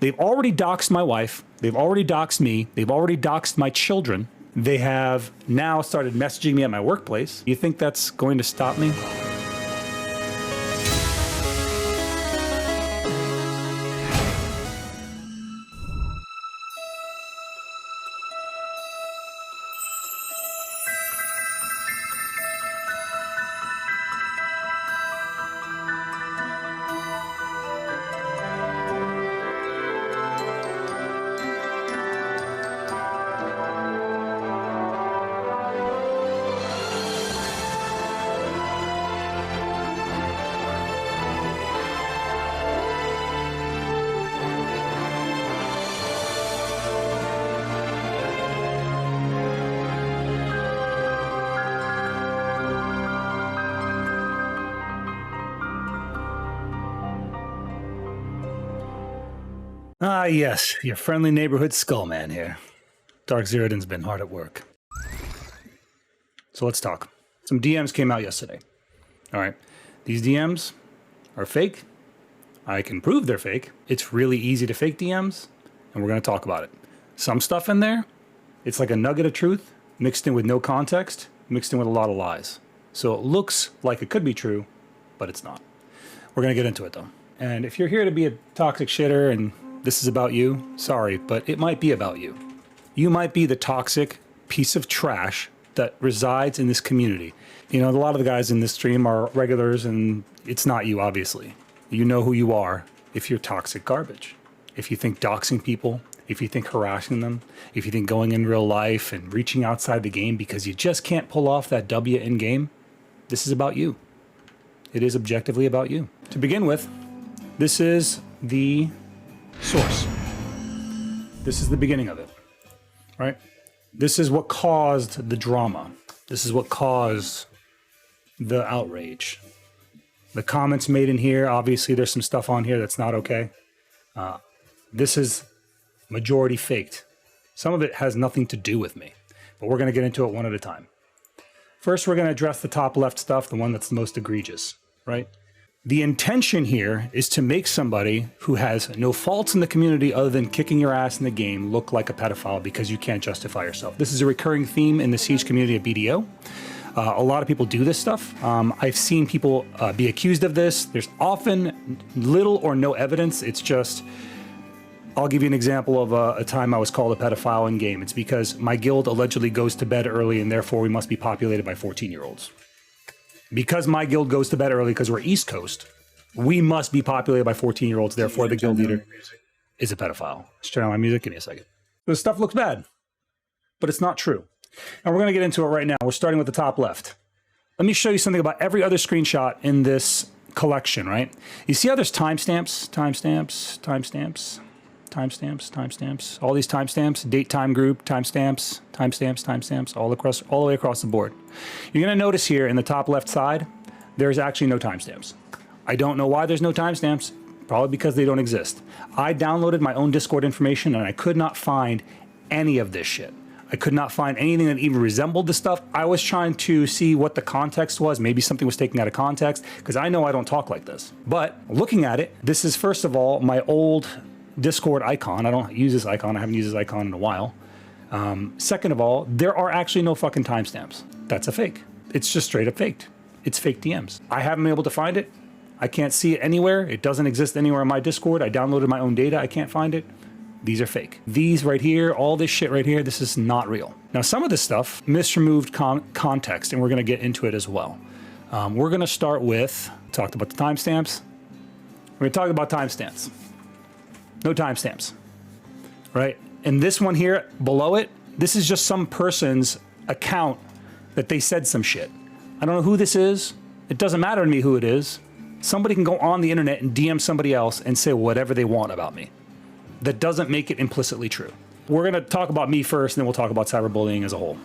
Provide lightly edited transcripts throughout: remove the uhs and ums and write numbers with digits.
They've already doxed my wife. They've already doxed me. They've already doxed my children. They have now started messaging me at my workplace. You think that's going to stop me? Ah, yes, your friendly neighborhood skullman here. Dark Zeroden's been hard at work. So let's talk. Some DMs came out yesterday. All right, these DMs are fake. I can prove they're fake. It's really easy to fake DMs, and we're going to talk about it. Some stuff in there, it's like a nugget of truth mixed in with no context, mixed in with a lot of lies. So it looks like it could be true, but it's not. We're going to get into it though. And if you're here to be a toxic shitter and this is about you, sorry, but it might be about you. You might be the toxic piece of trash that resides in this community. You know, a lot of the guys in this stream are regulars, and it's not you, obviously. You know who you are if you're toxic garbage. If you think doxing people, if you think harassing them, if you think going in real life and reaching outside the game because you just can't pull off that W in game, this is about you. It is objectively about you. To begin with, this is the source. This is the beginning of it, right? This is what caused the drama. This is what caused the outrage. The comments made in here, obviously there's some stuff on here that's not okay. This is majority faked. Some of it has nothing to do with me, but we're going to get into it one at a time. First, we're going to address the top left stuff, the one that's the most egregious, right? The intention here is to make somebody who has no faults in the community other than kicking your ass in the game look like a pedophile because you can't justify yourself. This is a recurring theme in the Siege community of BDO. A lot of people do this stuff. I've seen people be accused of this. There's often little or no evidence. It's just, I'll give you an example of a time I was called a pedophile in game. It's because my guild allegedly goes to bed early and therefore we must be populated by 14-year-olds. Because my guild goes to bed early because we're East Coast, we must be populated by 14-year-olds. Therefore, the guild leader is a pedophile. Let's turn on my music. Give me a second. This stuff looks bad, but it's not true. And we're going to get into it right now. We're starting with the top left. Let me show you something about every other screenshot in this collection, right? You see how there's timestamps, timestamps, timestamps, timestamps, timestamps, all these timestamps, date, time, group, timestamps, timestamps, timestamps, all the way across the board. You're going to notice here in the top left side, there's actually no timestamps. I don't know why there's no timestamps, probably because they don't exist. I downloaded my own Discord information and I could not find any of this shit. I could not find anything that even resembled the stuff. I was trying to see what the context was. Maybe something was taken out of context because I know I don't talk like this. But looking at it, this is first of all my old Discord icon. I don't use this icon. I haven't used this icon in a while. Second of all, there are actually no fucking timestamps. That's a fake. It's just straight up faked. It's fake DMs. I haven't been able to find it. I can't see it anywhere. It doesn't exist anywhere in my Discord. I downloaded my own data. I can't find it. These are fake. These right here, all this shit right here, this is not real. Now, some of this stuff misremoved context, and we're going to get into it as well. We're going to start with, talked about the timestamps. We're going to talk about timestamps. No timestamps, right? And this one here below it, this is just some person's account that they said some shit. I don't know who this is. It doesn't matter to me who it is. Somebody can go on the internet and DM somebody else and say whatever they want about me. That doesn't make it implicitly true. We're going to talk about me first, and then we'll talk about cyberbullying as a whole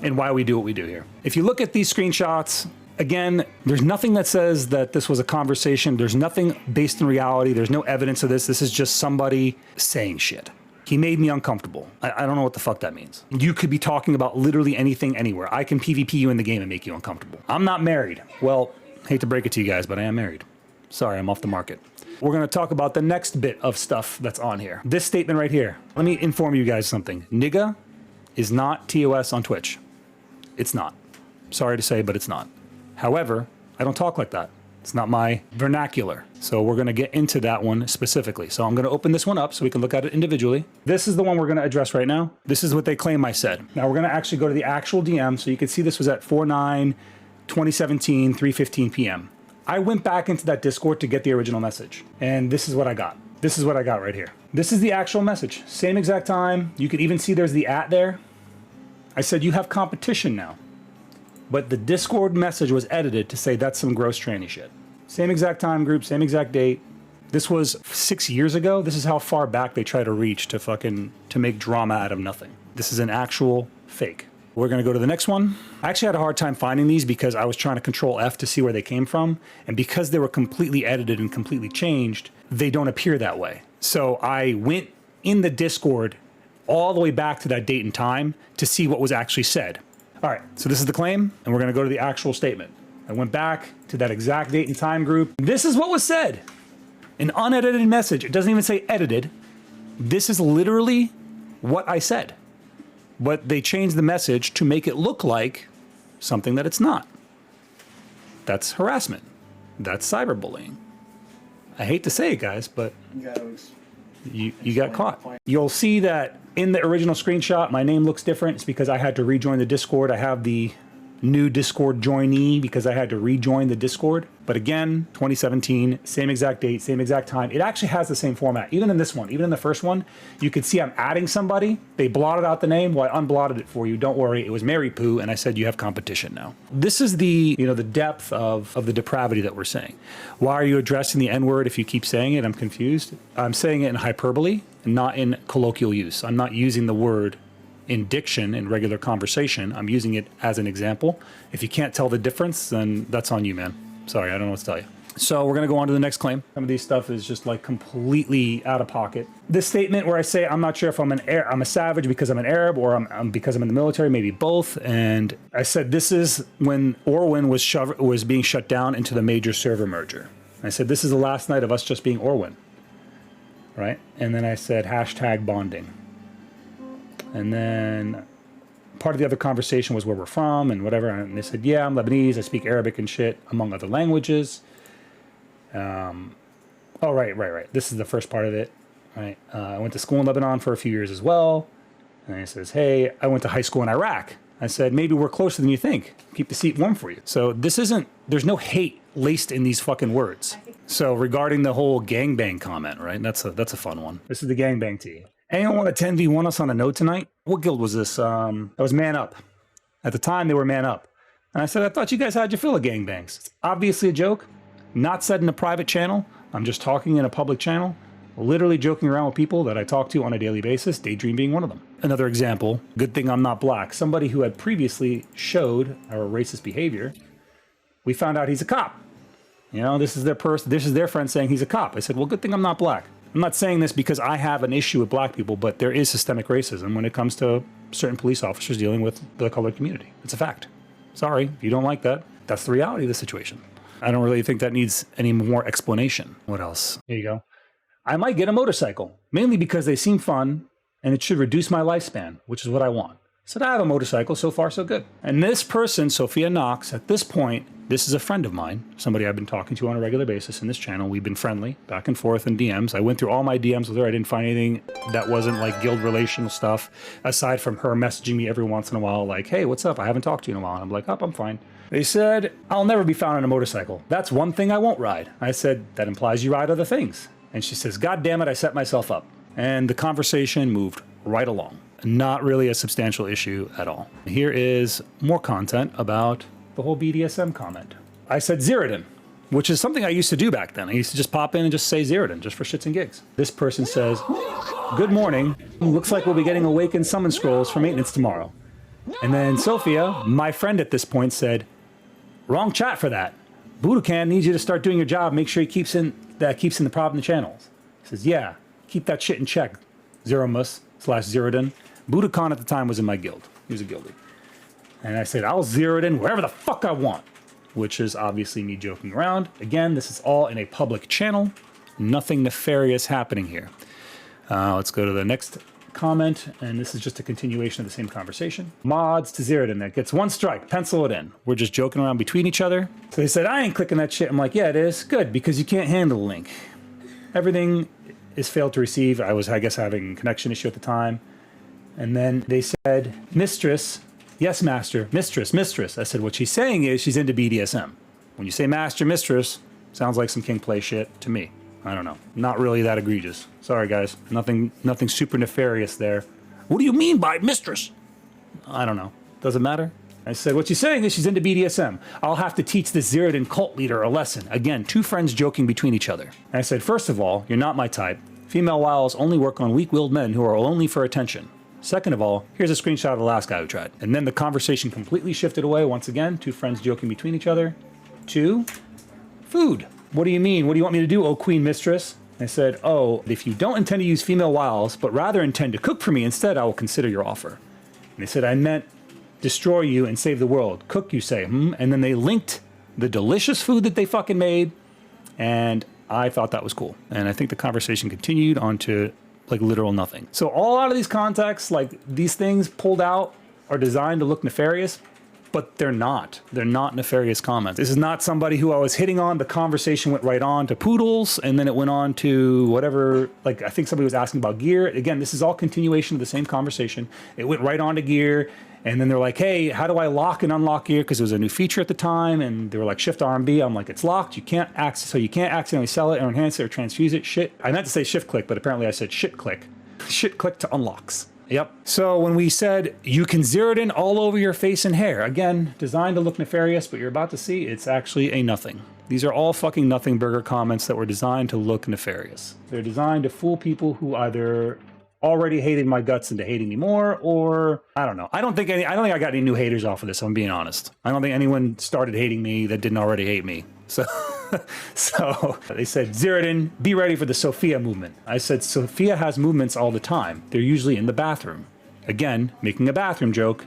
and why we do what we do here. If you look at these screenshots, again, there's nothing that says that this was a conversation. There's nothing based in reality. There's no evidence of this. This is just somebody saying shit. He made me uncomfortable. I don't know what the fuck that means. You could be talking about literally anything, anywhere. I can PvP you in the game and make you uncomfortable. I'm not married. Well, hate to break it to you guys, but I am married. Sorry, I'm off the market. We're going to talk about the next bit of stuff that's on here. This statement right here. Let me inform you guys something. Nigga is not TOS on Twitch. It's not. Sorry to say, but it's not. However, I don't talk like that. It's not my vernacular. So we're going to get into that one specifically. So I'm going to open this one up so we can look at it individually. This is the one we're going to address right now. This is what they claim I said. Now we're going to actually go to the actual DM. So you can see this was at 4/9/2017, 3:15 p.m. I went back into that Discord to get the original message. And this is what I got. This is what I got right here. This is the actual message. Same exact time. You could even see there's the @ there. I said, you have competition now. But the Discord message was edited to say that's some gross tranny shit. Same exact time group, same exact date. This was 6 years ago. This is how far back they try to reach to make drama out of nothing. This is an actual fake. We're gonna go to the next one. I actually had a hard time finding these because I was trying to Control F to see where they came from. And because they were completely edited and completely changed, they don't appear that way. So I went in the Discord all the way back to that date and time to see what was actually said. All right, so this is the claim, and we're gonna go to the actual statement. I went back to that exact date and time group. This is what was said. An unedited message. It doesn't even say edited. This is literally what I said. But they changed the message to make it look like something that it's not. That's harassment. That's cyberbullying. I hate to say it, guys, but you got caught. You'll see that in the original screenshot, my name looks different. It's because I had to rejoin the Discord. I have the new Discord joinee because I had to rejoin the Discord. But again, 2017, same exact date, same exact time. It actually has the same format. Even in this one, even in the first one, you could see I'm adding somebody. They blotted out the name. Well, I unblotted it for you. Don't worry. It was Mary Pooh, and I said you have competition now. This is the, the depth of the depravity that we're saying. Why are you addressing the N-word if you keep saying it? I'm confused. I'm saying it in hyperbole and not in colloquial use. I'm not using the word in diction in regular conversation. I'm using it as an example. If you can't tell the difference, then that's on you, man. Sorry, I don't know what to tell you. So we're gonna go on to the next claim. Some of these stuff is just like completely out of pocket. This statement where I say I'm not sure if I'm a savage because I'm an Arab or I'm because I'm in the military, maybe both. And I said this is when Orwin was being shut down into the major server merger. I said this is the last night of us just being Orwin, right? And then I said hashtag bonding. And then part of the other conversation was where we're from and whatever. And they said, yeah, I'm Lebanese. I speak Arabic and shit, among other languages. Oh, right. This is the first part of it. Right. I went to school in Lebanon for a few years as well. And he says, hey, I went to high school in Iraq. I said, maybe we're closer than you think. Keep the seat warm for you. So this isn't, there's no hate laced in these fucking words. So regarding the whole gangbang comment, right? That's a fun one. This is the gangbang tea. Anyone want to 10v1 us on a note tonight? What guild was this? That was Man Up. At the time, they were Man Up. And I said, I thought you guys had your fill of gangbangs. It's obviously a joke. Not said in a private channel. I'm just talking in a public channel. Literally joking around with people that I talk to on a daily basis, Daydream being one of them. Another example, good thing I'm not black. Somebody who had previously showed our racist behavior, we found out he's a cop. This is their friend saying he's a cop. I said, well, good thing I'm not black. I'm not saying this because I have an issue with black people, but there is systemic racism when it comes to certain police officers dealing with the colored community. It's a fact. Sorry, if you don't like that, that's the reality of the situation. I don't really think that needs any more explanation. What else? Here you go. I might get a motorcycle, mainly because they seem fun and it should reduce my lifespan, which is what I want. So I have a motorcycle, so far so good. And this person, Sophia Knox, at this point, this is a friend of mine, somebody I've been talking to on a regular basis in this channel. We've been friendly, back and forth in DMs. I went through all my DMs with her. I didn't find anything that wasn't like guild relational stuff, aside from her messaging me every once in a while, like, hey, what's up? I haven't talked to you in a while. And I'm like, oh, I'm fine. They said, I'll never be found on a motorcycle. That's one thing I won't ride. I said, that implies you ride other things. And she says, God damn it, I set myself up. And the conversation moved right along. Not really a substantial issue at all. Here is more content about the whole BDSM comment. I said Zeroden, which is something I used to do back then. I used to just pop in and just say Zeroden, just for shits and gigs. This person says, good morning. Looks like we'll be getting awakened summon scrolls for maintenance tomorrow. And then Sophia, my friend at this point, said, wrong chat for that. Budokan needs you to start doing your job. Make sure he keeps in the problem channels. He says, yeah, keep that shit in check, Zeromus/Zeroden. Budokan at the time was in my guild. He was a guildie. And I said, I'll zero it in wherever the fuck I want, which is obviously me joking around. Again, this is all in a public channel. Nothing nefarious happening here. Let's go to the next comment, and this is just a continuation of the same conversation. Mods to Zeroden, that gets 1 strike, pencil it in. We're just joking around between each other. So they said, I ain't clicking that shit. I'm like, yeah, it is. Good, because you can't handle the link. Everything is failed to receive. I was, I guess, having a connection issue at the time. And then they said, mistress, yes, master, mistress, mistress. I said, what she's saying is she's into BDSM. When you say master, mistress, sounds like some king play shit to me. I don't know. Not really that egregious. Sorry, guys. Nothing super nefarious there. What do you mean by mistress? I don't know. Doesn't matter. I said, what she's saying is she's into BDSM. I'll have to teach this Zeroden cult leader a lesson. Again, 2 friends joking between each other. And I said, first of all, you're not my type. Female wiles only work on weak-willed men who are only for attention. Second of all, here's a screenshot of the last guy who tried. And then the conversation completely shifted away once again. 2 friends joking between each other. 2, food. What do you mean? What do you want me to do, oh queen mistress? I said, oh, if you don't intend to use female wiles, but rather intend to cook for me instead, I will consider your offer. And they said, I meant destroy you and save the world. Cook, you say, And then they linked the delicious food that they fucking made, and I thought that was cool. And I think the conversation continued on to like literal nothing. So all out of these contexts, like these things pulled out are designed to look nefarious, but they're not. They're not nefarious comments. This is not somebody who I was hitting on. The conversation went right on to poodles, and then it went on to whatever, like I think somebody was asking about gear. Again, this is all continuation of the same conversation. It went right on to gear, and then they're like, hey, how do I lock and unlock gear? Because it was a new feature at the time, and they were like, Shift RMB. I'm like, it's locked. You can't access, so you can't accidentally sell it or enhance it or transfuse it. Shit. I meant to say shift click, but apparently I said shit click. Shit click to unlocks. Yep. So when we said you can Zeroden all over your face and hair, again, designed to look nefarious, but you're about to see it's actually a nothing. These are all fucking nothing burger comments that were designed to look nefarious. They're designed to fool people who either already hated my guts into hating me more, or I don't know. I don't think I got any new haters off of this, I'm being honest. I don't think anyone started hating me that didn't already hate me. So so they said, Zeroden, be ready for the Sophia movement. I said, Sophia has movements all the time. They're usually in the bathroom. Again, making a bathroom joke,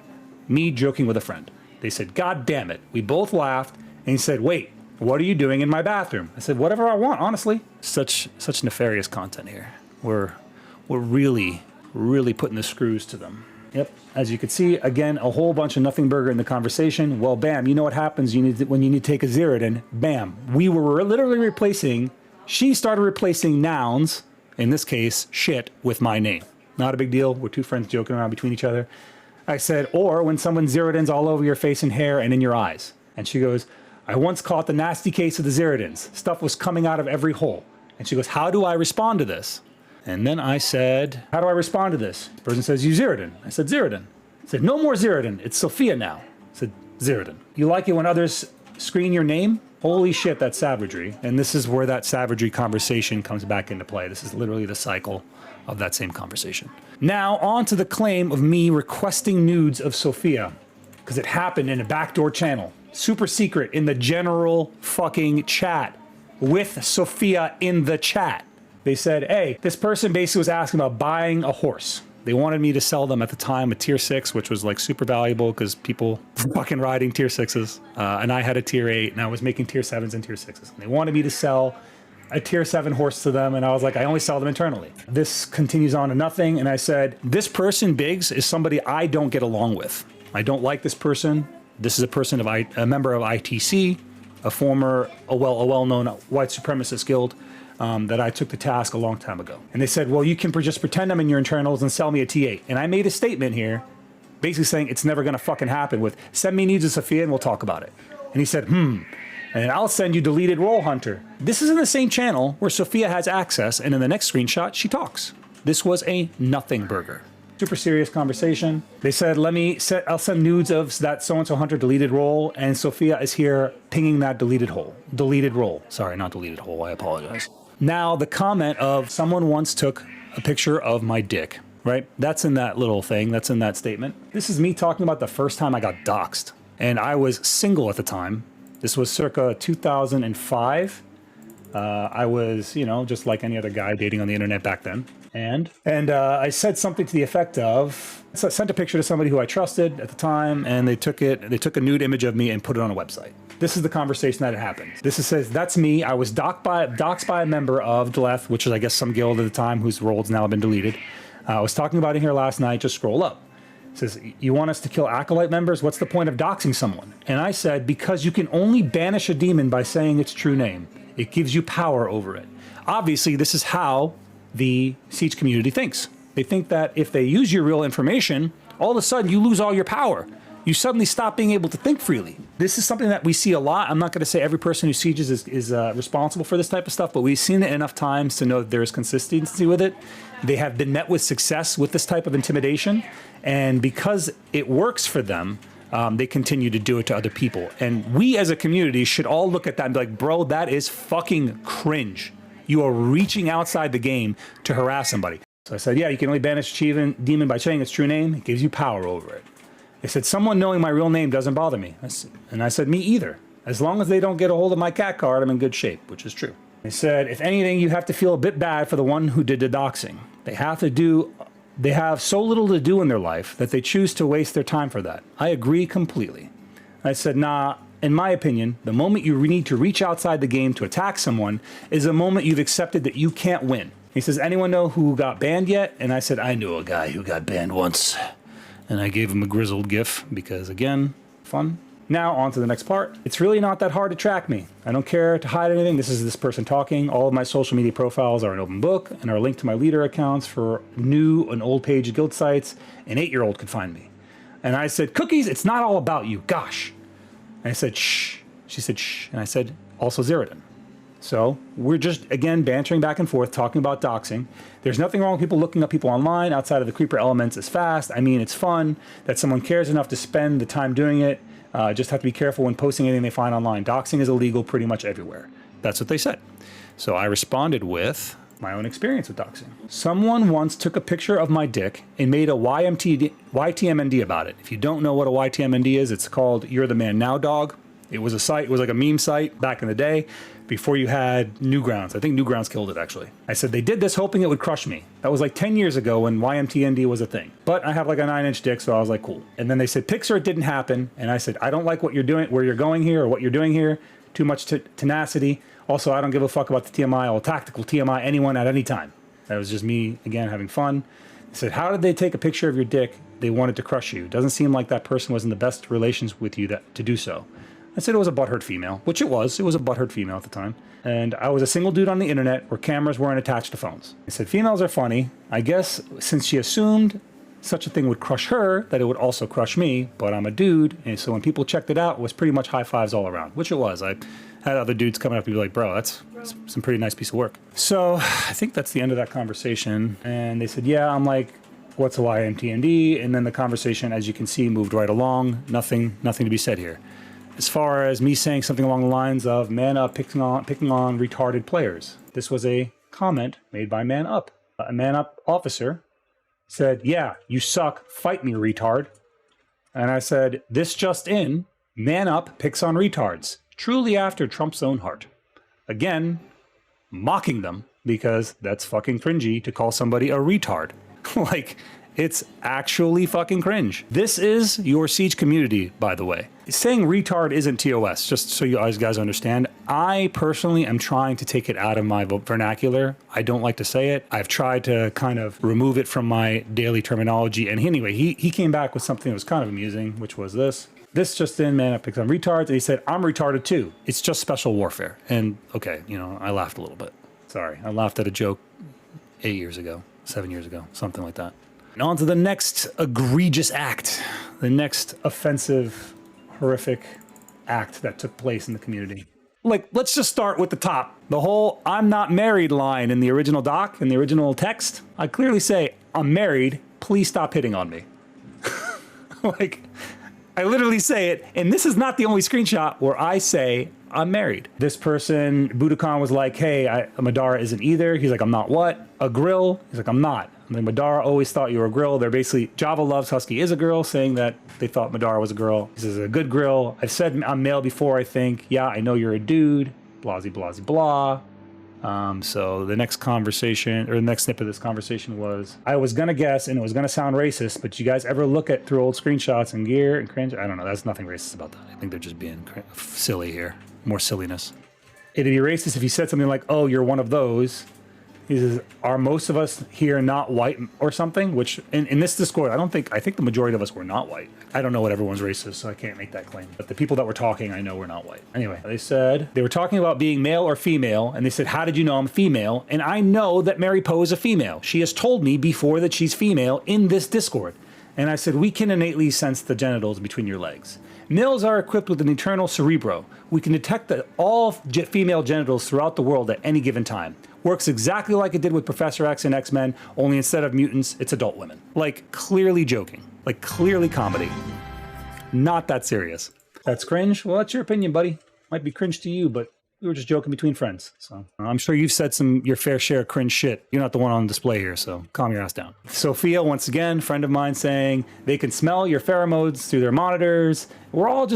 me joking with a friend. They said, God damn it. We both laughed, and he said, wait, what are you doing in my bathroom? I said, whatever I want, honestly. Such nefarious content here. We're really putting the screws to them. Yep. As you can see, again, a whole bunch of nothing burger in the conversation. Well, bam, you know what happens when you need to take a Zeroden. Bam. We were literally replacing, she started replacing nouns, in this case, shit, with my name. Not a big deal. We're 2 friends joking around between each other. I said, or when someone Zerodens all over your face and hair and in your eyes. And she goes, I once caught the nasty case of the Zerodens. Stuff was coming out of every hole. And she goes, how do I respond to this? And then I said, how do I respond to this? The person says, you Zeroden. I said, Zeroden. I said, no more Zeroden. It's Sophia now. I said, Zeroden. You like it when others screen your name? Holy shit, that's savagery. And this is where that savagery conversation comes back into play. This is literally the cycle of that same conversation. Now, on to the claim of me requesting nudes of Sophia, because it happened in a backdoor channel. Super secret in the general fucking chat with Sophia in the chat. They said, hey, this person basically was asking about buying a horse. They wanted me to sell them at the time a tier 6, which was like super valuable because people were fucking riding tier 6s. And I had a tier 8 and I was making tier 7s and tier 6s. And they wanted me to sell a tier 7 horse to them. And I was like, I only sell them internally. This continues on to nothing. And I said, this person, Biggs, is somebody I don't get along with. I don't like this person. This is a person a member of ITC, a well-known white supremacist guild. That I took the task a long time ago. And they said, well, you can just pretend I'm in your internals and sell me a T8. And I made a statement here, basically saying it's never gonna fucking happen with, send me needs of Sophia and we'll talk about it. And he said, and I'll send you deleted role hunter. This is in the same channel where Sophia has access, and in the next screenshot, she talks. This was a nothing burger. Super serious conversation. They said, I'll send nudes of that so-and-so hunter deleted role, and Sophia is here pinging that deleted role. Sorry, not deleted hole, I apologize. Now, the comment of someone once took a picture of my dick, right? That's in that little thing. That's in that statement. This is me talking about the first time I got doxxed. And I was single at the time. This was circa 2005. I was, you know, just like any other guy dating on the internet back then. And I said something to the effect of, so I sent a picture to somebody who I trusted at the time, and they took a nude image of me and put it on a website. This is the conversation that had happened. Says, that's me. I was doxed by a member of Dleth, which is, I guess, some guild at the time whose roles now have been deleted. I was talking about it here last night. Just scroll up. It says, you want us to kill Acolyte members? What's the point of doxing someone? And I said, because you can only banish a demon by saying its true name. It gives you power over it. Obviously, this is how the Siege community thinks. They think that if they use your real information, all of a sudden you lose all your power. You suddenly stop being able to think freely. This is something that we see a lot. I'm not going to say every person who sieges is responsible for this type of stuff, but we've seen it enough times to know that there is consistency with it. They have been met with success with this type of intimidation, and because it works for them, they continue to do it to other people. And we as a community should all look at that and be like, bro, that is fucking cringe. You are reaching outside the game to harass somebody. So I said, yeah, you can only banish a demon by saying its true name. It gives you power over it. They said, someone knowing my real name doesn't bother me. And I said, me either. As long as they don't get a hold of my cat card, I'm in good shape, which is true. They said, if anything, you have to feel a bit bad for the one who did the doxing. They have so little to do in their life that they choose to waste their time for that. I agree completely. I said, nah, in my opinion, the moment you need to reach outside the game to attack someone is the moment you've accepted that you can't win. He says, anyone know who got banned yet? And I said, I knew a guy who got banned once. And I gave him a grizzled gif because, again, fun. Now, on to the next part. It's really not that hard to track me. I don't care to hide anything. This is this person talking. All of my social media profiles are an open book and are linked to my leader accounts for new and old page guild sites. An 8-year-old could find me. And I said, Cookies, it's not all about you. Gosh. And I said, shh. She said, shh. And I said, also Zeroden. So we're just, again, bantering back and forth, talking about doxing. There's nothing wrong with people looking up people online outside of the creeper elements as fast. I mean, it's fun that someone cares enough to spend the time doing it. Just have to be careful when posting anything they find online. Doxing is illegal pretty much everywhere. That's what they said. So I responded with my own experience with doxing. Someone once took a picture of my dick and made a YTMND about it. If you don't know what a YTMND is, it's called You're the Man Now Dog. It was a site, it was like a meme site back in the day before you had Newgrounds. I think Newgrounds killed it, actually. I said they did this hoping it would crush me. That was like 10 years ago when YMTND was a thing. But I have like a 9-inch dick, so I was like, cool. And then they said, Pixar, it didn't happen. And I said, I don't like what you're doing, where you're going here, or what you're doing here. Too much tenacity. Also, I don't give a fuck about the TMI or tactical TMI anyone at any time. That was just me, again, having fun. I said, how did they take a picture of your dick? They wanted to crush you. Doesn't seem like that person was in the best relations with you to do so. I said it was a butthurt female, which it was. It was a butthurt female at the time. And I was a single dude on the internet where cameras weren't attached to phones. I said, females are funny. I guess since she assumed such a thing would crush her, that it would also crush me, but I'm a dude. And so when people checked it out, it was pretty much high fives all around, which it was. I had other dudes coming up and be like, bro, that's some pretty nice piece of work. So I think that's the end of that conversation. And they said, yeah, I'm like, what's a YMTND? And then the conversation, as you can see, moved right along. Nothing to be said here. As far as me saying something along the lines of Man Up picking on retarded players. This was a comment made by Man Up. A Man Up officer said, yeah, you suck, fight me, retard. And I said, this just in, Man Up picks on retards, truly after Trump's own heart. Again, mocking them because that's fucking cringy to call somebody a retard. Like, it's actually fucking cringe. This is your Siege community, by the way. Saying retard isn't TOS, just so you guys understand. I personally am trying to take it out of my vernacular. I don't like to say it. I've tried to kind of remove it from my daily terminology. And anyway, he came back with something that was kind of amusing, which was this. This just in, Man Up picks on retards. And he said, I'm retarded too. It's just special warfare. And okay, you know, I laughed a little bit. Sorry, I laughed at a joke 8 years ago, 7 years ago, something like that. And on to the next egregious act, the next offensive, horrific act that took place in the community. Like, let's just start with the top. The whole I'm not married line in the original doc, in the original text. I clearly say, I'm married, please stop hitting on me. Like, I literally say it, and this is not the only screenshot where I say, I'm married. This person, Budokan, was like, hey, Madara isn't either. He's like, I'm not what? A grill? He's like, I'm not. I'm like, Madara always thought you were a grill. They're basically, Java Loves Husky is a girl, saying that they thought Madara was a girl. He says, a good grill. I've said I'm male before, I think. Yeah, I know you're a dude. Blasey, blasey, blah. So the next conversation, or the next snip of this conversation was, I was going to guess, and it was going to sound racist, but you guys ever look at through old screenshots and gear and cringe? I don't know. That's nothing racist about that. I think they're just being silly here. More silliness. It'd be racist if you said something like, oh, you're one of those. He says, are most of us here not white or something? Which in this Discord, I think the majority of us were not white. I don't know what everyone's race is, so I can't make that claim. But the people that were talking, I know were not white. Anyway, they said, they were talking about being male or female, and they said, how did you know I'm female? And I know that Mary Poe is a female. She has told me before that she's female in this Discord. And I said, we can innately sense the genitals between your legs. Males are equipped with an internal cerebro. We can detect all female genitals throughout the world at any given time. Works exactly like it did with Professor X and X-Men, only instead of mutants, it's adult women. Like, clearly joking. Like, clearly comedy. Not that serious. That's cringe? Well, that's your opinion, buddy. Might be cringe to you, but we were just joking between friends. So I'm sure you've said your fair share of cringe shit. You're not the one on display here, so calm your ass down. Sophia, once again, friend of mine, saying they can smell your pheromones through their monitors. We're all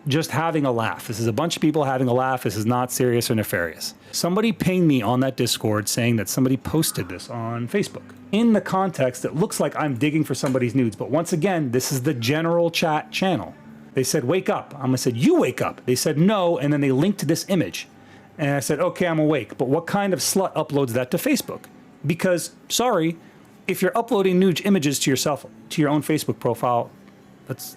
just having a laugh. This is a bunch of people having a laugh. This is not serious or nefarious. Somebody pinged me on that Discord saying that somebody posted this on Facebook. In the context, it looks like I'm digging for somebody's nudes, but once again, this is the general chat channel. They said, wake up. I said, you wake up. They said, no, and then they linked to this image. And I said, okay, I'm awake, but what kind of slut uploads that to Facebook? Because, sorry, if you're uploading nude images to yourself, to your own Facebook profile, it's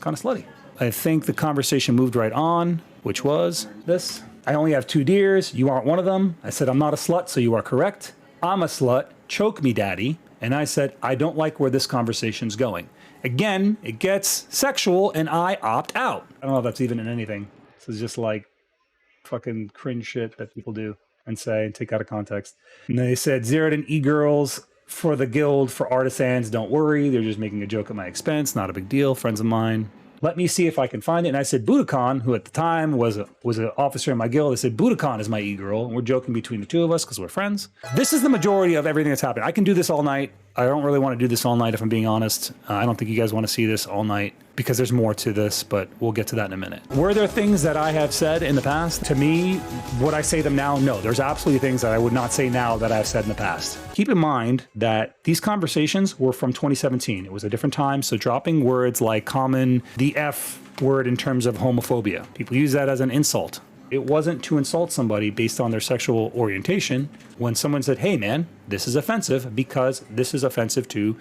kind of slutty. I think the conversation moved right on, which was this. I only have 2 deers. You aren't one of them. I said, I'm not a slut, so you are correct. I'm a slut. Choke me, daddy. And I said, I don't like where this conversation's going. Again, it gets sexual, and I opt out. I don't know if that's even in anything. This is just like fucking cringe shit that people do and say and take out of context. And they said, Zeroden e-girls for the guild for artisans, don't worry. They're just making a joke at my expense. Not a big deal. Friends of mine. Let me see if I can find it. And I said, Budokan, who at the time was an officer in my guild, I said, Budokan is my e-girl. And we're joking between the two of us because we're friends. This is the majority of everything that's happening. I can do this all night. I don't really want to do this all night, if I'm being honest. I don't think you guys want to see this all night because there's more to this, but we'll get to that in a minute. Were there things that I have said in the past? To me, would I say them now? No, there's absolutely things that I would not say now that I've said in the past. Keep in mind that these conversations were from 2017. It was a different time, so dropping words like common, the F word in terms of homophobia. People use that as an insult. It wasn't to insult somebody based on their sexual orientation when someone said, hey man, this is offensive because this is offensive to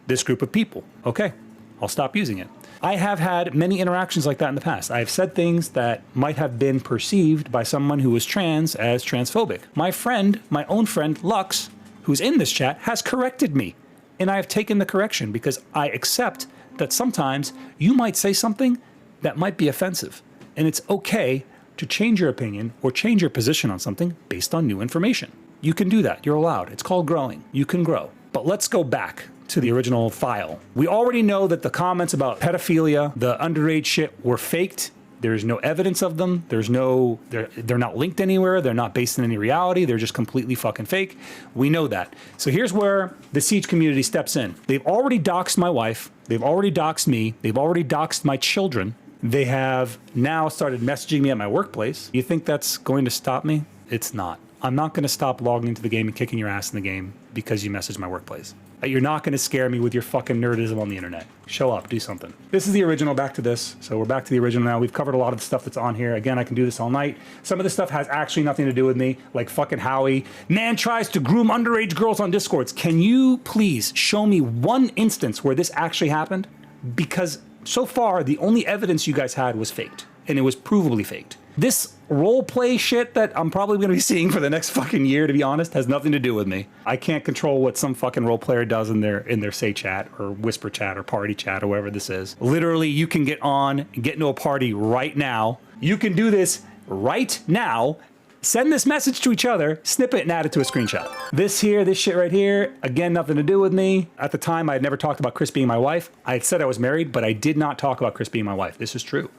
this group of people. Okay, I'll stop using it. I have had many interactions like that in the past. I have said things that might have been perceived by someone who was trans as transphobic. My friend, my own friend, Lux, who's in this chat, has corrected me. And I have taken the correction because I accept that sometimes you might say something that might be offensive. And it's okay to change your opinion or change your position on something based on new information. You can do that. You're allowed. It's called growing. You can grow. But let's go back to the original file. We already know that the comments about pedophilia, the underage shit, were faked. There's no evidence of them. They're not linked anywhere. They're not based in any reality. They're just completely fucking fake. We know that. So here's where the Siege community steps in. They've already doxed my wife. They've already doxed me. They've already doxed my children. They have now started messaging me at my workplace. You think that's going to stop me? It's not. I'm not going to stop logging into the game and kicking your ass in the game because you messaged my workplace. You're not going to scare me with your fucking nerdism on the internet. Show up, do something. This is the original, back to this. So we're back to the original now. We've covered a lot of the stuff that's on here. Again, I can do this all night. Some of this stuff has actually nothing to do with me, like fucking Howie. Man tries to groom underage girls on Discords. Can you please show me one instance where this actually happened? Because so far, the only evidence you guys had was faked, and it was provably faked. This role play shit that I'm probably going to be seeing for the next fucking year, to be honest, has nothing to do with me. I can't control what some fucking role player does in their say chat or whisper chat or party chat or whatever this is. Literally, you can get on and get into a party right now. You can do this right now. Send this message to each other, snip it, and add it to a screenshot. This shit right here, again, nothing to do with me. At the time, I had never talked about Chris being my wife. I had said I was married, but I did not talk about Chris being my wife. This is true.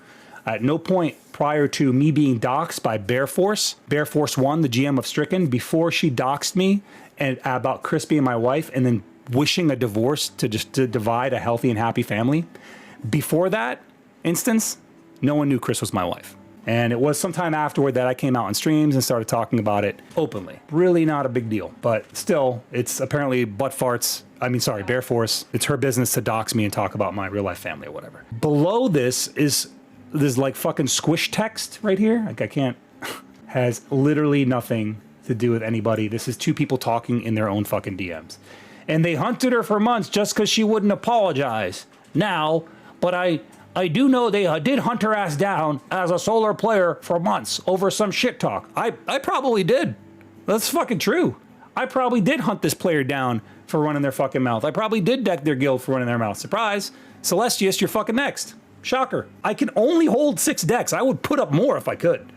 At no point prior to me being doxxed by Bear Force 1, the GM of Stricken, before she doxxed me and about Chris being my wife and then wishing a divorce to divide a healthy and happy family. Before that instance, no one knew Chris was my wife. And it was sometime afterward that I came out on streams and started talking about it openly. Really not a big deal, but still, it's apparently Bear Force. It's her business to dox me and talk about my real life family or whatever. Below this is this like fucking squish text right here. Like I can't, has literally nothing to do with anybody. This is two people talking in their own fucking DMs. And they hunted her for months just because she wouldn't apologize. Now, but I do know they did hunt her ass down as a solar player for months over some shit talk. I probably did. That's fucking true. I probably did hunt this player down for running their fucking mouth. I probably did deck their guild for running their mouth. Surprise. Celestius, you're fucking next. Shocker. I can only hold 6 decks. I would put up more if I could.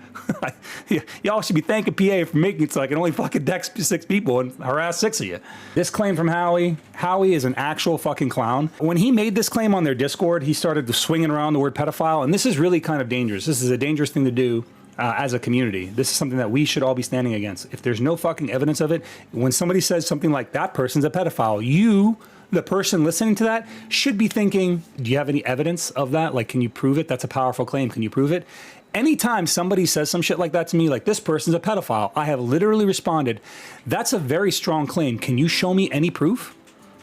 Y'all should be thanking PA for making it so I can only fucking deck 6 people and harass 6 of you. This claim from Howie. Howie is an actual fucking clown. When he made this claim on their Discord, he started swinging around the word pedophile, and this is really kind of dangerous. This is a dangerous thing to do as a community. This is something that we should all be standing against. If there's no fucking evidence of it, when somebody says something like that person's a pedophile, you, the person listening to that, should be thinking, do you have any evidence of that? Like, can you prove it? That's a powerful claim. Can you prove it? Anytime somebody says some shit like that to me, like this person's a pedophile, I have literally responded, that's a very strong claim. Can you show me any proof?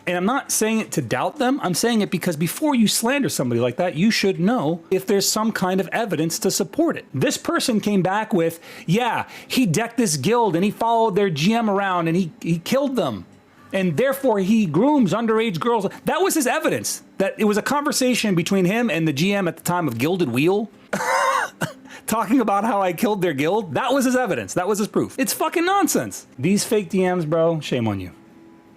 And I'm not saying it to doubt them. I'm saying it because before you slander somebody like that, you should know if there's some kind of evidence to support it. This person came back with, yeah, he decked this guild and he followed their GM around and he killed them. And therefore he grooms underage girls. That was his evidence. That it was a conversation between him and the GM at the time of Gilded Wheel. Talking about how I killed their guild. That was his evidence. That was his proof. It's fucking nonsense. These fake DMs, bro, shame on you.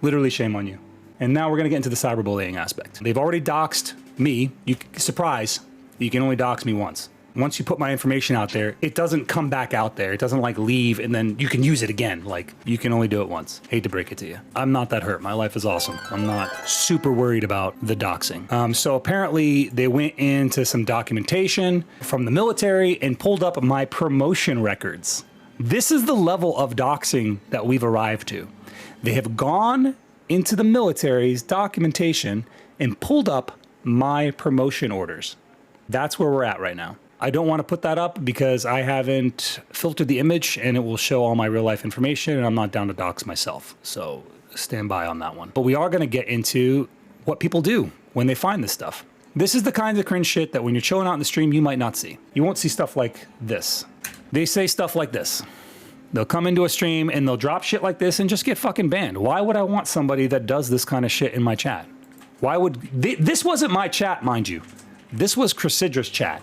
Literally shame on you. And now we're gonna get into the cyberbullying aspect. They've already doxed me. Surprise, you can only dox me once. Once you put my information out there, it doesn't come back out there. It doesn't like leave and then you can use it again. Like you can only do it once. Hate to break it to you. I'm not that hurt. My life is awesome. I'm not super worried about the doxing. So apparently they went into some documentation from the military and pulled up my promotion records. This is the level of doxing that we've arrived to. They have gone into the military's documentation and pulled up my promotion orders. That's where we're at right now. I don't want to put that up because I haven't filtered the image and it will show all my real life information and I'm not down to dox myself. So stand by on that one. But we are going to get into what people do when they find this stuff. This is the kind of cringe shit that when you're chilling out in the stream, you might not see. You won't see stuff like this. They say stuff like this. They'll come into a stream and they'll drop shit like this and just get fucking banned. Why would I want somebody that does this kind of shit in my chat? Why would this wasn't my chat, mind you. This was Chrysidra's chat.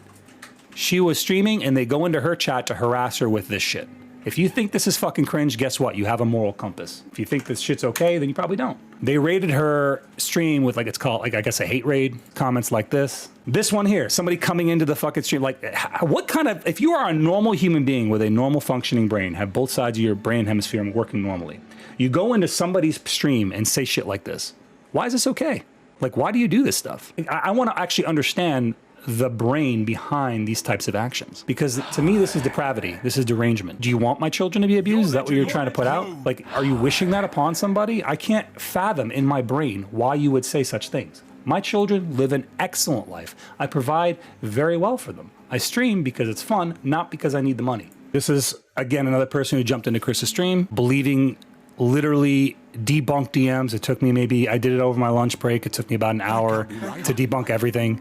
She was streaming and they go into her chat to harass her with this shit. If you think this is fucking cringe, guess what? You have a moral compass. If you think this shit's okay, then you probably don't. They raided her stream with like, it's called like, I guess a hate raid, comments like this. This one here, somebody coming into the fucking stream, like what kind of, if you are a normal human being with a normal functioning brain, have both sides of your brain hemisphere working normally, you go into somebody's stream and say shit like this. Why is this okay? Like, why do you do this stuff? I want to actually understand the brain behind these types of actions. Because to me, this is depravity. This is derangement. Do you want my children to be abused? Is that what you're trying to put out? Like, are you wishing that upon somebody? I can't fathom in my brain why you would say such things. My children live an excellent life. I provide very well for them. I stream because it's fun, not because I need the money. This is, again, another person who jumped into Chris's stream, believing literally debunk DMs. It took me maybe, I did it over my lunch break. It took me about an hour to debunk everything.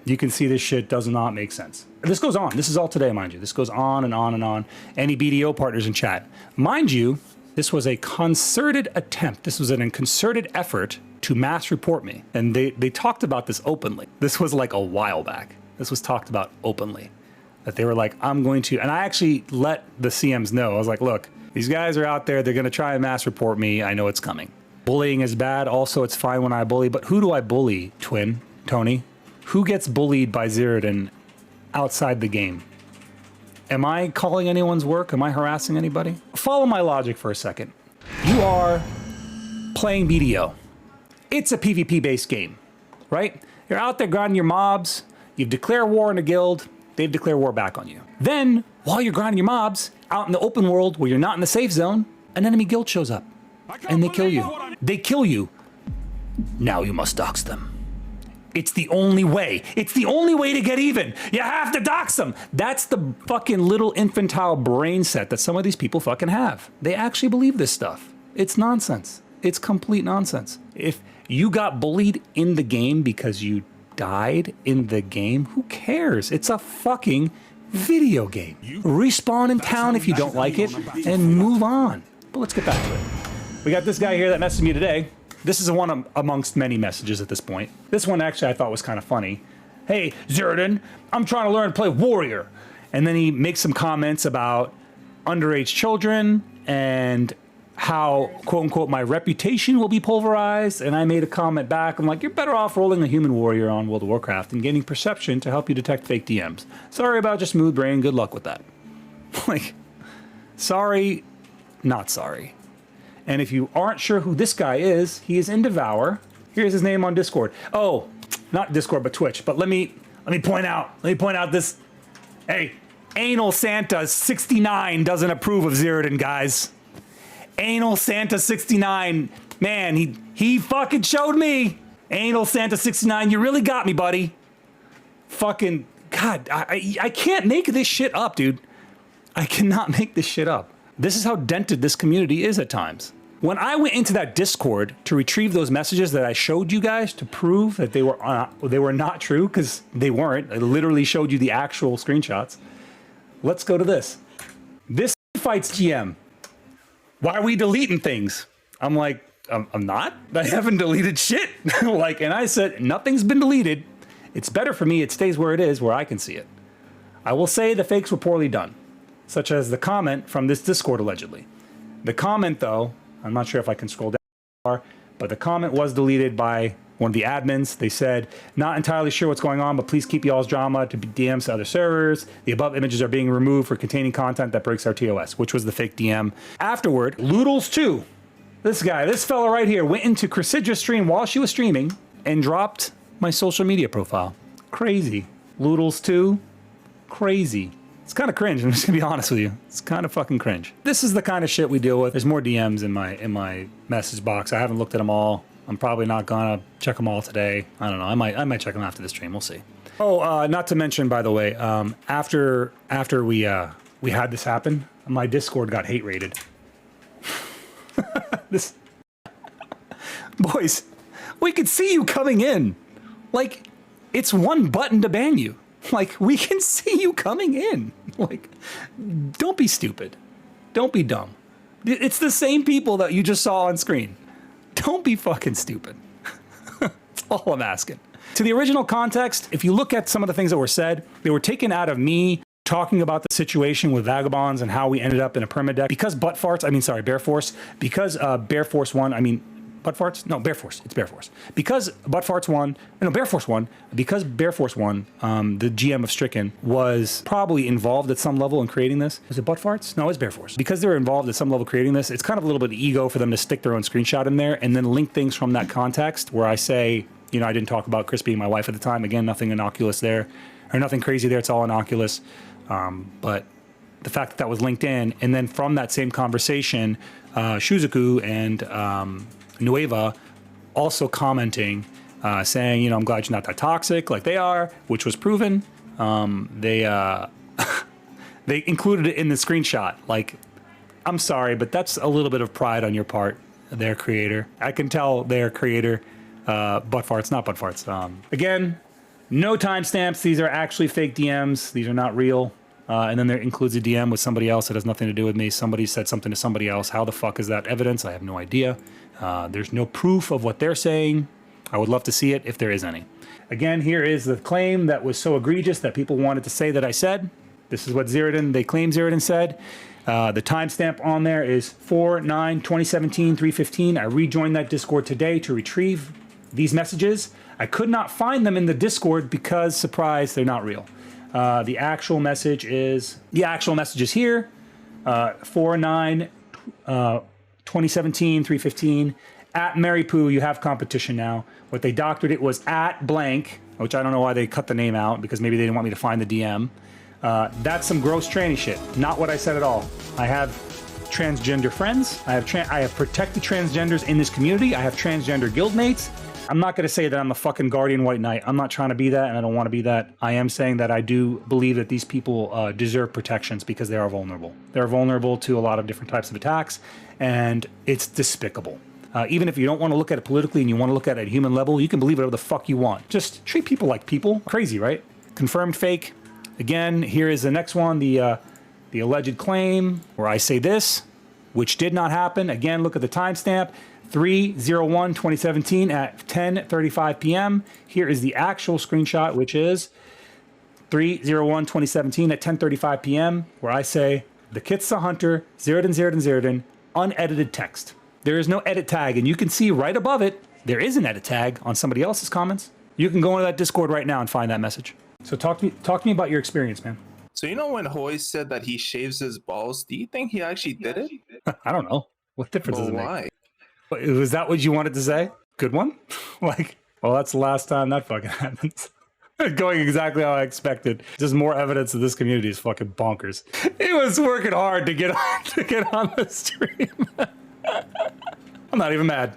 You can see this shit does not make sense. This goes on. This is all today, mind you. This goes on and on and on. Any BDO partners in chat. Mind you, this was a concerted attempt. This was a concerted effort to mass report me. And they talked about this openly. This was like a while back. This was talked about openly. That they were like, I'm going to, and I actually let the CMs know. I was like, look, these guys are out there. They're going to try and mass report me. I know it's coming. Bullying is bad. Also, it's fine when I bully. But who do I bully, Twin, Tony? Who gets bullied by Zeroden outside the game? Am I calling anyone's work? Am I harassing anybody? Follow my logic for a second. You are playing BDO. It's a PvP-based game, right? You're out there grinding your mobs. You've declared war in a guild. They've declared war back on you. Then, while you're grinding your mobs, out in the open world where you're not in the safe zone, an enemy guild shows up. And they kill you. They kill you. Now you must dox them. It's the only way. It's the only way to get even. You have to dox them. That's the fucking little infantile brain set that some of these people fucking have. They actually believe this stuff. It's nonsense. It's complete nonsense. If you got bullied in the game because you died in the game, who cares? It's a fucking video game. Respawn in town if you don't like it and move on. But let's get back to it. We got this guy here that messaged me today. This is one amongst many messages at this point. This one actually I thought was kind of funny. Hey, Zeroden, I'm trying to learn to play Warrior. And then he makes some comments about underage children and how, quote unquote, my reputation will be pulverized. And I made a comment back. I'm like, you're better off rolling a human warrior on World of Warcraft and gaining perception to help you detect fake DMs. Sorry about your smooth brain. Good luck with that. Like, sorry, not sorry. And if you aren't sure who this guy is, he is in Devour. Here's his name on Discord. Oh, not Discord, but Twitch. But let me point out this. Hey, Anal Santa 69 doesn't approve of Zeroden, guys. Anal Santa 69, man, he fucking showed me. Anal Santa 69, you really got me, buddy. Fucking God, I can't make this shit up, dude. I cannot make this shit up. This is how dented this community is at times. When I went into that Discord to retrieve those messages that I showed you guys to prove that they were not true, because they weren't. I literally showed you the actual screenshots. Let's go to this. This fights GM. Why are we deleting things? I'm like, I'm not. I haven't deleted shit. Like, and I said, nothing's been deleted. It's better for me. It stays where it is, where I can see it. I will say the fakes were poorly done, such as the comment from this Discord allegedly. The comment, though, I'm not sure if I can scroll down, but the comment was deleted by one of the admins. They said, not entirely sure what's going on, but please keep y'all's drama to DMs to other servers. The above images are being removed for containing content that breaks our TOS, which was the fake DM. Afterward, Loodles2, this fella right here, went into Chrysidra's stream while she was streaming and dropped my social media profile. Crazy. Loodles2, crazy. It's kind of cringe. I'm just gonna be honest with you. It's kind of fucking cringe. This is the kind of shit we deal with. There's more DMs in my message box. I haven't looked at them all. I'm probably not gonna check them all today. I don't know. I might check them after the stream. We'll see. Oh, not to mention, by the way, after we had this happen, my Discord got hate rated. This boys, we could see you coming in. Like, it's one button to ban you. Like, we can see you coming in. Like, don't be stupid. Don't be dumb. It's the same people that you just saw on screen. Don't be fucking stupid. That's all I'm asking. To the original context, if you look at some of the things that were said, they were taken out of me talking about the situation with Vagabonds and how we ended up in a permadeath. Because Bear Force, because Bear Force won, Butt Farts? No, Bear Force. It's Bear Force. Because Butt Farts won, no, Bear Force won. Because Bear Force won, the GM of Stricken was probably involved at some level in creating this. Was it Butt Farts? No, it's Bear Force. Because they were involved at some level creating this, it's kind of a little bit of ego for them to stick their own screenshot in there and then link things from that context where I say, you know, I didn't talk about Chris being my wife at the time. Again, nothing innocuous there, or nothing crazy there. It's all innocuous. But the fact that that was linked in, and then from that same conversation, Shuzuku and Nueva also commenting, saying, you know, I'm glad you're not that toxic like they are, which was proven. They included it in the screenshot. Like, I'm sorry, but that's a little bit of pride on your part, their creator. I can tell their creator, Butt Farts, not Butt Farts. Again, no timestamps. These are actually fake DMs. These are not real. And then there includes a DM with somebody else that has nothing to do with me. Somebody said something to somebody else. How the fuck is that evidence? I have no idea. There's no proof of what they're saying. I would love to see it if there is any. Again, here is the claim that was so egregious that people wanted to say that I said. This is what Zeroden, they claim Zeroden said. The timestamp on there is 4/9/2017, 3:15. I rejoined that Discord today to retrieve these messages. I could not find them in the Discord because, surprise, they're not real. The actual message is here. 4/9/2017, 3:15. At Mary Poo, you have competition now. What they doctored it was at blank, which I don't know why they cut the name out, because maybe they didn't want me to find the DM. That's some gross tranny shit. Not what I said at all. I have transgender friends. I have protected transgenders in this community. I have transgender guildmates. I'm not going to say that I'm the fucking guardian white knight. I'm not trying to be that, and I don't want to be that. I am saying that I do believe that these people deserve protections because they are vulnerable. They're vulnerable to a lot of different types of attacks, and it's despicable. Even if you don't want to look at it politically and you want to look at it at a human level, you can believe whatever the fuck you want. Just treat people like people. Crazy, right? Confirmed fake. Again, here is the next one, the alleged claim, where I say this, which did not happen. Again, look at the timestamp, 3/01/2017 at 10:35 p.m. Here is the actual screenshot, which is 3/01/2017 at 10:35 p.m., where I say, the kit's the hunter, Zeroden, unedited text. There is no edit tag, and you can see right above it, there is an edit tag on somebody else's comments. You can go into that Discord right now and find that message. So talk to me about your experience, man. So you know when Hoy said that he shaves his balls, do you think he actually did it? I don't know. What difference does it make? Why? Was that what you wanted to say? Good one? Like, well, that's the last time that fucking happens. Going exactly how I expected. Just more evidence that this community is fucking bonkers. He was working hard to get on the stream. I'm not even mad.